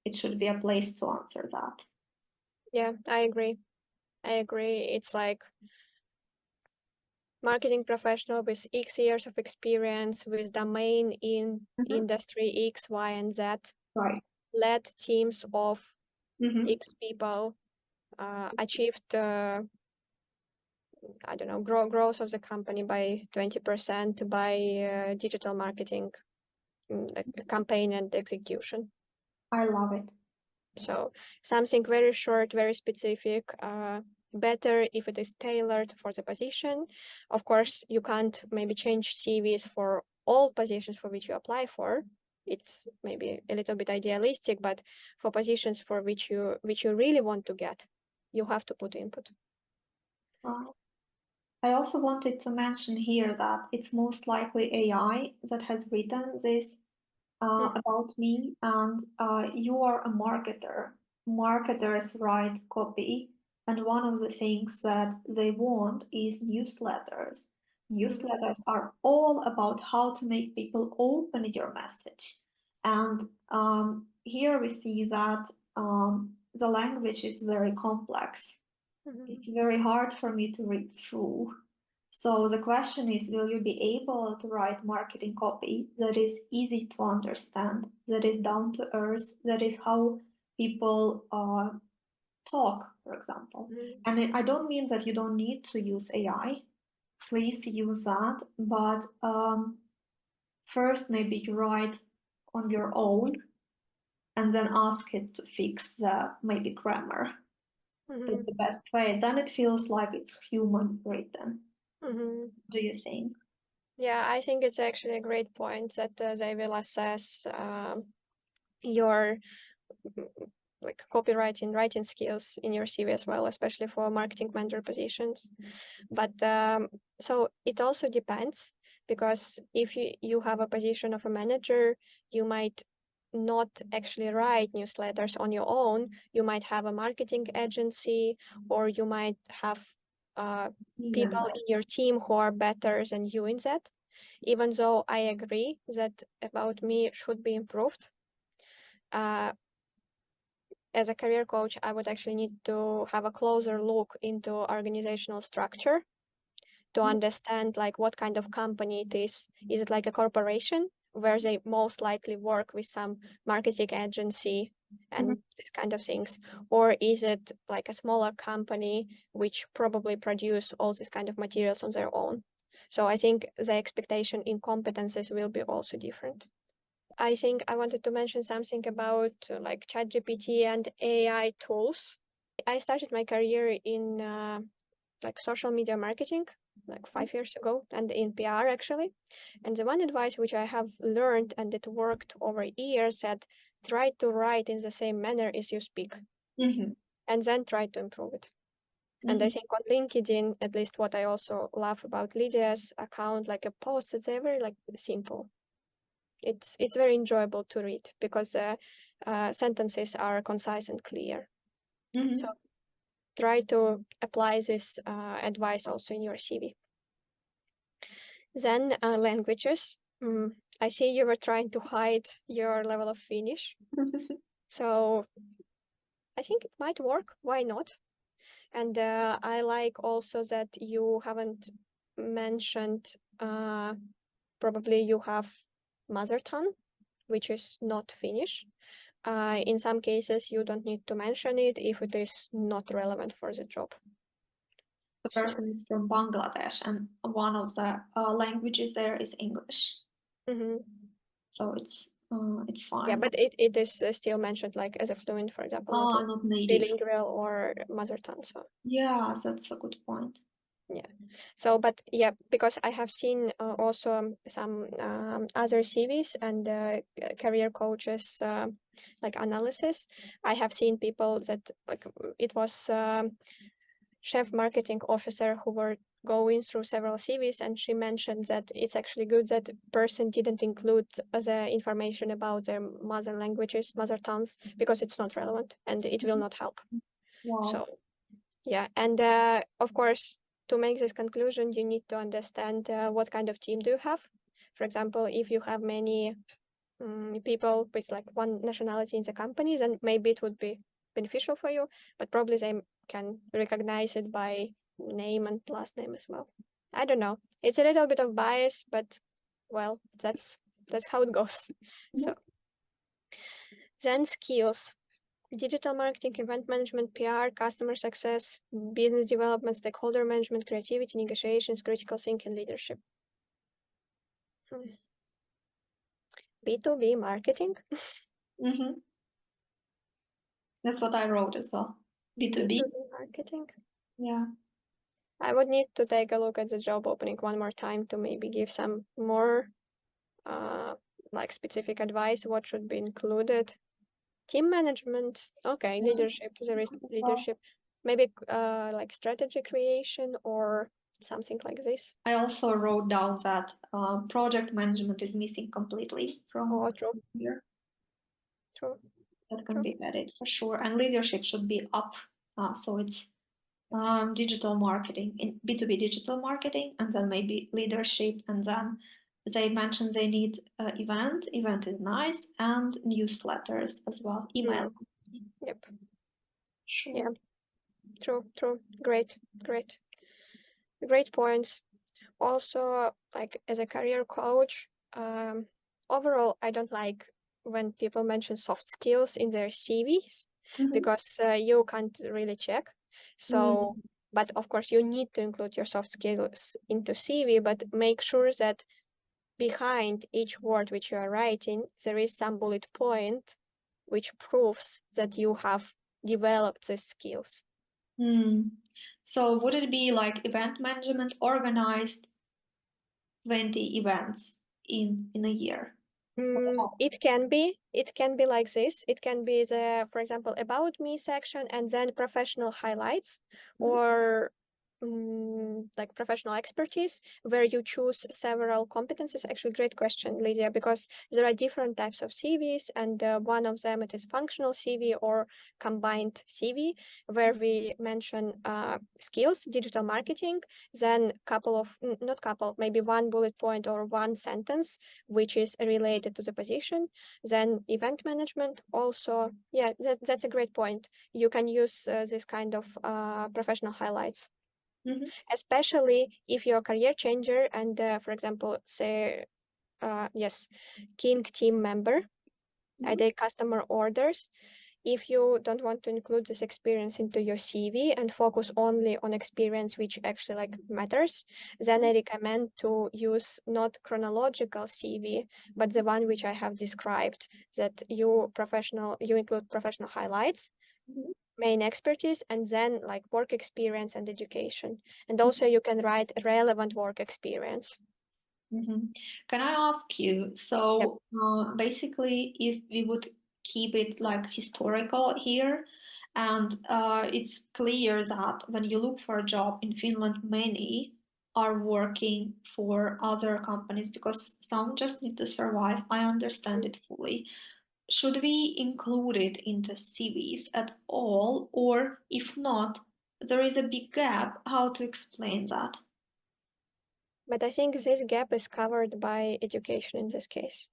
It should be a place to answer that. Yeah, I agree. It's like marketing professional with X years of experience with domain in industry X, Y, and Z, Right. led teams of Mm-hmm. X people, achieved, I don't know, growth of the company by 20% by digital marketing campaign and execution. I love it. So something very short, very specific, better if it is tailored for the position. Of course, you can't maybe change CVs for all positions for which you apply for. It's maybe a little bit idealistic, but for positions for which you really want to get, you have to put input. Wow. I also wanted to mention here that it's most likely AI that has written this about me, and you are a marketer. Marketers write copy, and one of the things that they want is newsletters. Newsletters are all about how to make people open your message. And here we see that the language is very complex. It's very hard for me to read through. So the question is, will you be able to write marketing copy that is easy to understand, that is down to earth, that is how people talk, for example? And I don't mean that you don't need to use AI. Please use that, but first maybe you write on your own and then ask it to fix the maybe grammar. That's the best way. Then it feels like it's human written. Do you think? Yeah, I think it's actually a great point that they will assess your like copywriting, writing skills in your CV as well, especially for marketing manager positions. But so it also depends, because if you have a position of a manager, you might not actually write newsletters on your own. You might have a marketing agency, or you might have people in your team who are better than you in that. Even though I agree that About Me should be improved, as a career coach, I would actually need to have a closer look into organizational structure to understand like what kind of company it is. Is it like a corporation where they most likely work with some marketing agency and these kind of things? Or is it like a smaller company which probably produce all these kind of materials on their own? So I think the expectation in competences will be also different. I think I wanted to mention something about like ChatGPT and AI tools. I started my career in like social media marketing like 5 years ago, and in PR actually. And the one advice which I have learned, and it worked over years, that try to write in the same manner as you speak, and then try to improve it. And I think on LinkedIn, at least what I also love about Lydia's account, like a post, it's very like simple. It's very enjoyable to read because sentences are concise and clear. So try to apply this advice also in your CV. Then languages. I see you were trying to hide your level of Finnish. So I think it might work. Why not? And I like also that you haven't mentioned, probably you have mother tongue, which is not Finnish. In some cases, you don't need to mention it if it is not relevant for the job. The person is from Bangladesh, and one of the languages there is English. So it's fine. Yeah, but it is still mentioned like as a fluent, for example, not native. bilingual or mother tongue. So yeah, that's a good point. Yeah. So, but yeah, because I have seen also some other CVs and career coaches like analysis. I have seen people that like it was chef marketing officer who were going through several CVs, and she mentioned that it's actually good that person didn't include the information about their mother languages, mother tongues, because it's not relevant and it will not help. Wow. So yeah, and of course, to make this conclusion, you need to understand what kind of team do you have. For example, if you have many people with like one nationality in the company, then maybe it would be beneficial for you, but probably they can recognize it by name and last name as well. I don't know. It's a little bit of bias, but well, that's how it goes. So then skills. Digital marketing, event management, PR, customer success, business development, stakeholder management, creativity, negotiations, critical thinking, leadership. B2B marketing. That's what I wrote as well. B2B marketing. Yeah. I would need to take a look at the job opening one more time to maybe give some more like specific advice what should be included. Team management, okay, leadership, there is leadership. Maybe like strategy creation or something like this. I also wrote down that project management is missing completely from Oh, true, here. true, That can true. be added for sure. And leadership should be up. So it's digital marketing, in B2B digital marketing, and then maybe leadership. And then they mentioned they need event. Event is nice, and newsletters as well, email. Yep. Sure. Yeah. True. True. Great. Great. Great points. Also, like as a career coach, overall, I don't like when people mention soft skills in their CVs Mhm. because you can't really check. So, Mm. but of course, you need to include your soft skills into CV, but make sure that behind each word which you are writing, there is some bullet point which proves that you have developed these skills. Mm. So would it be like event management organized 20 events in a year? It can be like this. It can be the, for example, about me section and then professional highlights Mhm. or like professional expertise where you choose several competencies. Actually, great question, Lydia, because there are different types of CVs and one of them it is functional CV or combined CV where we mention skills, digital marketing, then couple of, not couple, maybe one bullet point or one sentence which is related to the position. Then event management also, yeah, that's a great point. You can use this kind of professional highlights, Mhm. especially if you're a career changer and, for example, say, yes, King team member, I Mhm. take customer orders. If you don't want to include this experience into your CV and focus only on experience which actually like matters, then I recommend to use not chronological CV, but the one which I have described, that you include professional highlights, Mhm. main expertise, and then like work experience and education. And also you can write relevant work experience. Mhm. Can I ask you, Yep. so basically, if we would keep it like historical here, and it's clear that when you look for a job in Finland, many are working for other companies because some just need to survive. I understand it fully. Should we include it in the CVs at all, or if not, there is a big gap, how to explain that? But I think this gap is covered by education in this case.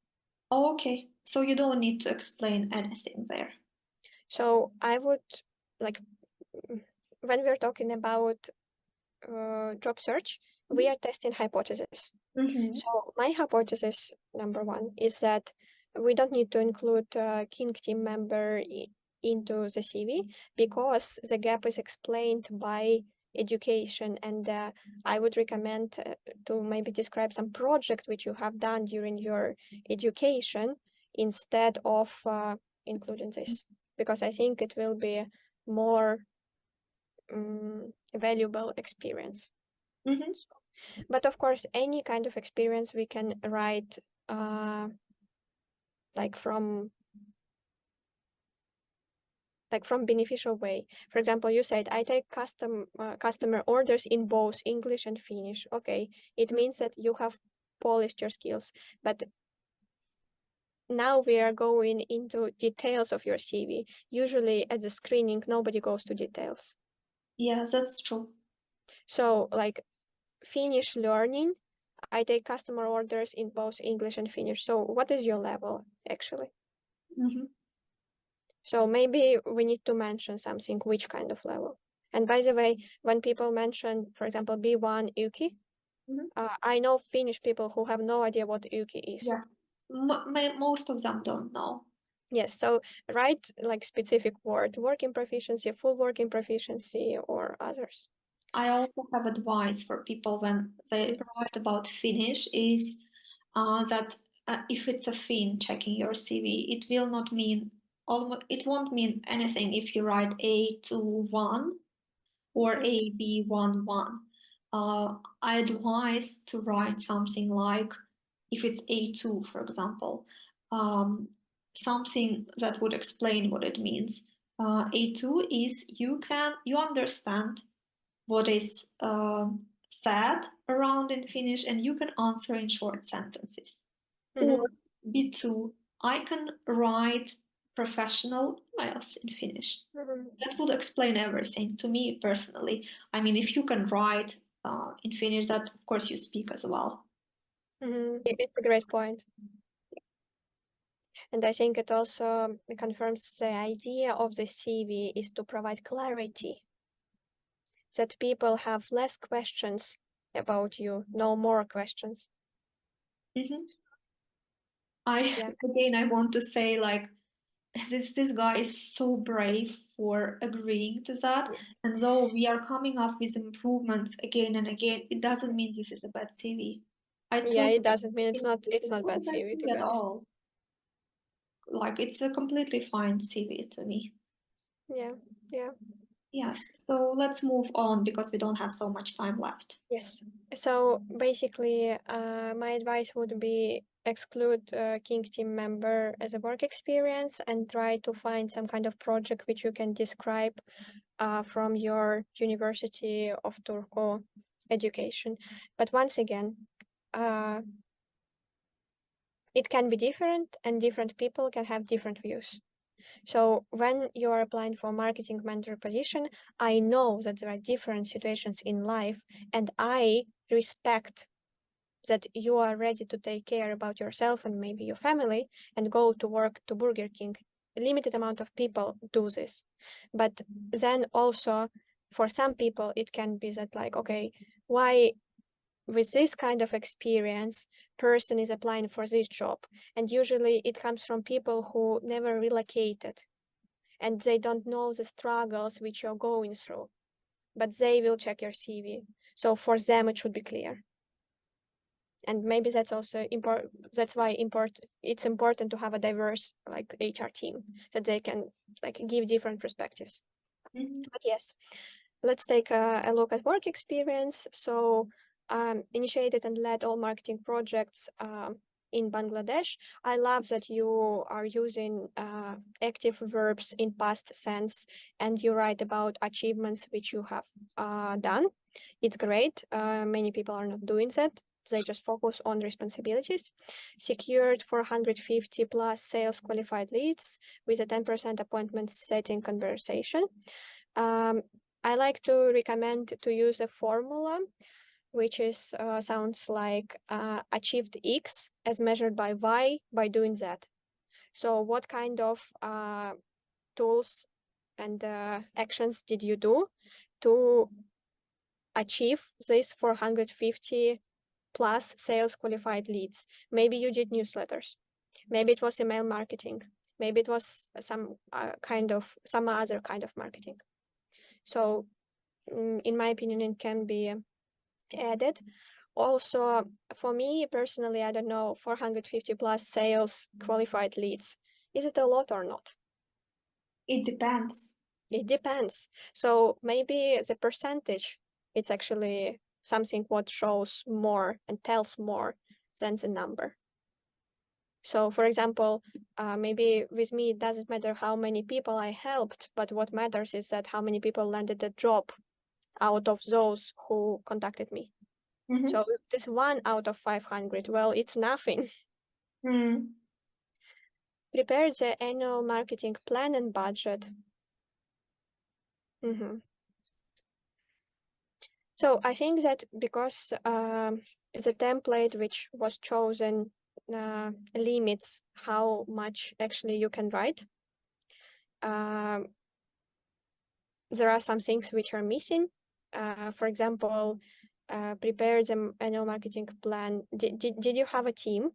Oh, okay, so you don't need to explain anything there. So I would like when we're talking about job search, we are testing hypotheses. Mm-hmm. So my hypothesis number one is that we don't need to include King team member into the CV because the gap is explained by education, and I would recommend to maybe describe some project which you have done during your education instead of including this, because I think it will be more valuable experience. Mm-hmm. But of course, any kind of experience we can write uh, like from beneficial way. For example, you said I take customer orders in both English and Finnish. Okay, it means that you have polished your skills. But now we are going into details of your CV. Usually at the screening, nobody goes to details. Yeah, that's true. So like Finnish learning, I take customer orders in both English and Finnish. So what is your level actually? Mm-hmm. So maybe we need to mention something, which kind of level. And by the way, when people mention, for example, B1 Yuki, Mm-hmm. I know Finnish people who have no idea what Yuki is. Yes. Most of them don't know. Yes, so write like specific word, working proficiency, full working proficiency, or others. I also have advice for people when they write about Finnish is that if it's a Finn checking your CV, it will not mean almost it won't mean anything if you write A21 or AB11. I advise to write something like, if it's A2, for example, um, something that would explain what it means. A2 is you understand what is said around in Finnish and you can answer in short sentences. Or B2, I can write professional emails in Finnish. That would explain everything to me personally. I mean, if you can write in Finnish, that of course you speak as well. It's a great point. And I think it also confirms the idea of the CV is to provide clarity, that people have less questions about you, no more questions. Mm-hmm. Yeah. Again, I want to say, like, this guy is so brave for agreeing to that. Yes. And though we are coming up with improvements again and again, it doesn't mean this is a bad CV. Yeah, it doesn't mean it's not not a bad bad CV, to CV be at honest. all. Like, it's a completely fine CV to me. Yeah, yeah. Yes, so let's move on because we don't have so much time left. Yes. So basically, my advice would be exclude King team member as a work experience and try to find some kind of project which you can describe from your University of Turku education. But once again, it can be different and different people can have different views. So when you are applying for a marketing manager position, I know that there are different situations in life and I respect that you are ready to take care about yourself and maybe your family and go to work to Burger King. A limited amount of people do this. But then also for some people, it can be that like, okay, why with this kind of experience person is applying for this job? And usually it comes from people who never relocated and they don't know the struggles which you're going through, but they will check your CV. So for them, it should be clear. And maybe that's also important. That's why it's important to have a diverse like HR team that they can like give different perspectives. But yes, let's take a look at work experience. So initiated and led all marketing projects in Bangladesh. I love that you are using active verbs in past sense and you write about achievements which you have done. It's great. Many people are not doing that. They just focus on responsibilities. Secured 450 plus sales qualified leads with a 10% appointment setting conversation. I like to recommend to use a formula which is sounds like achieved X as measured by Y by doing Z. So what kind of tools and actions did you do to achieve this 450 plus sales qualified leads? Maybe you did newsletters. Maybe it was email marketing. Maybe it was some other kind of marketing. So in my opinion, it can be added. Also, for me personally, I don't know, 450 plus sales qualified leads. Is it a lot or not? It depends. It depends. So maybe the percentage, it's actually something what shows more and tells more than the number. So for example, maybe with me, it doesn't matter how many people I helped, but what matters is that how many people landed a job out of those who contacted me. So this 1 out of 500, well, it's nothing. Prepare the annual marketing plan and budget. So I think that because the template which was chosen limits how much actually you can write, there are some things which are missing. For example, prepare the annual marketing plan. Did you have a team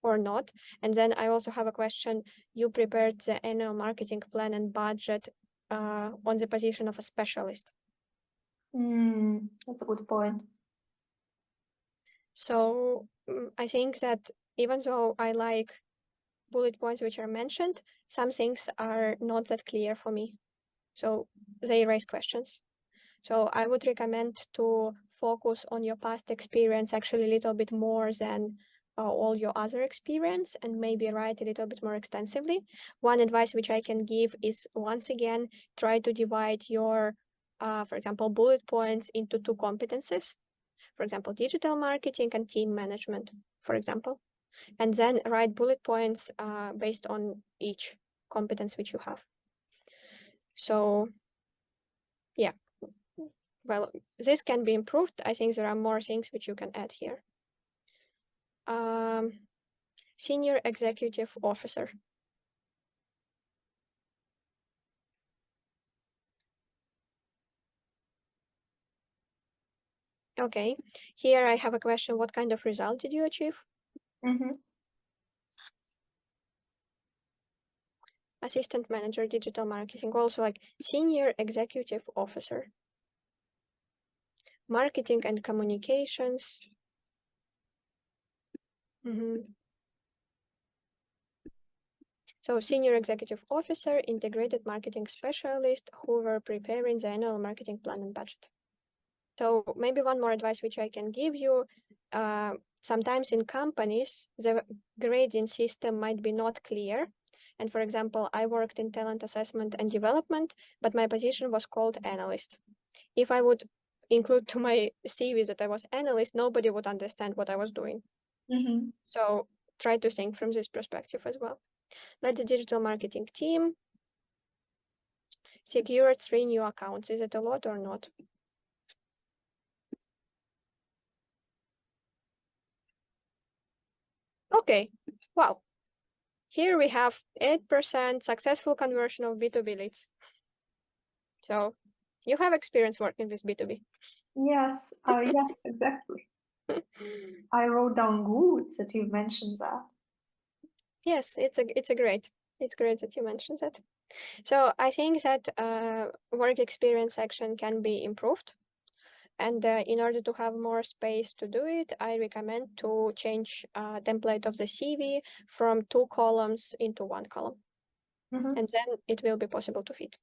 or not? And then I also have a question. You prepared the annual marketing plan and budget on the position of a specialist. That's a good point. So I think that even though I like bullet points which are mentioned, some things are not that clear for me. So they raise questions. So I would recommend to focus on your past experience actually a little bit more than all your other experience and maybe write a little bit more extensively. One advice which I can give is once again, try to divide your for example, bullet points into 2 competencies, for example, digital marketing and team management, for example, and then write bullet points based on each competence which you have. So yeah, well, this can be improved. I think there are more things which you can add here. Senior executive officer. Okay, here I have a question. What kind of result did you achieve? Assistant manager, digital marketing, also like senior executive officer. Marketing and communications. So senior executive officer, integrated marketing specialist who were preparing the annual marketing plan and budget. So maybe one more advice which I can give you, sometimes in companies, the grading system might be not clear. And for example, I worked in talent assessment and development, but my position was called analyst. If I would include to my CV that I was analyst, nobody would understand what I was doing. So try to think from this perspective as well. Led the digital marketing team. Secured 3 new accounts. Is it a lot or not? Okay, wow. Here we have 8% successful conversion of B2B leads. So you have experience working with B2B. Yes, yes, exactly. I wrote down good that you mentioned that. Yes, it's great that you mentioned that. So I think that work experience section can be improved. And in order to have more space to do it, I recommend to change template of the CV from 2 columns into 1 column. And then it will be possible to fit.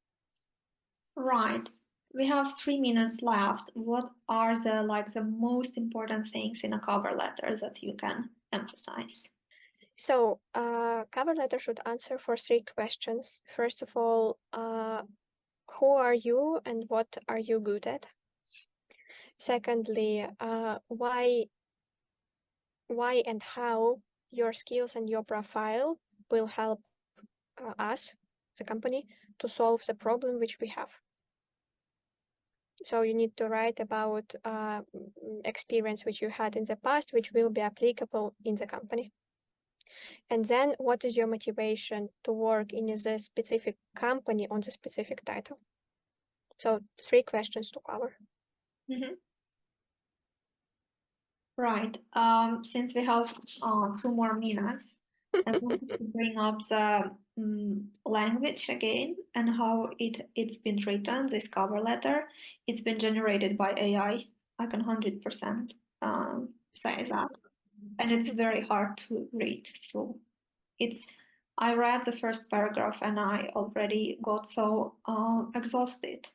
Right. We have 3 minutes left. What are the most important things in a cover letter that you can emphasize? So cover letter should answer for 3 questions. First of all, who are you and what are you good at? Secondly, why and how your skills and your profile will help us, the company, to solve the problem which we have. So you need to write about experience which you had in the past, which will be applicable in the company. And then what is your motivation to work in the specific company on the specific title? So 3 questions to cover. Right. Since we have 2 more minutes, I wanted to bring up the language again and how it's been written, this cover letter. It's been generated by AI. I can 100% say that. And it's very hard to read through. I read the first paragraph and I already got so exhausted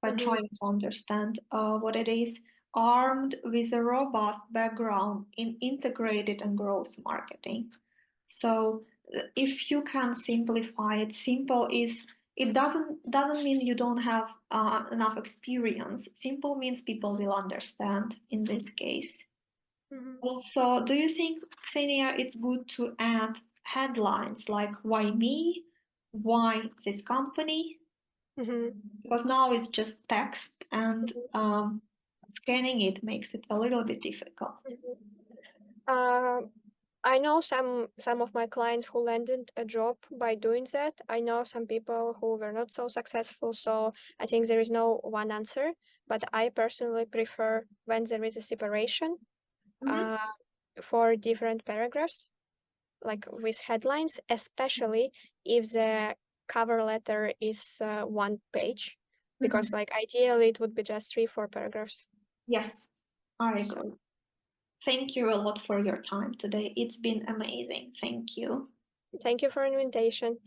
by trying to understand what it is. Armed with a robust background in integrated and growth marketing. So if you can simplify it, simple is it doesn't mean you don't have enough experience. Simple means people will understand in this case. Also, do you think, Ksenia, it's good to add headlines like why me, why this company? Because now it's just text and scanning it makes it a little bit difficult. I know some of my clients who landed a job by doing that. I know some people who were not so successful. So I think there is no one answer, but I personally prefer when there is a separation for different paragraphs, like with headlines, especially if the cover letter is 1 page, because like ideally it would be just 3-4 paragraphs. Yes, I agree. Thank you a lot for your time today. It's been amazing. Thank you. Thank you for an invitation.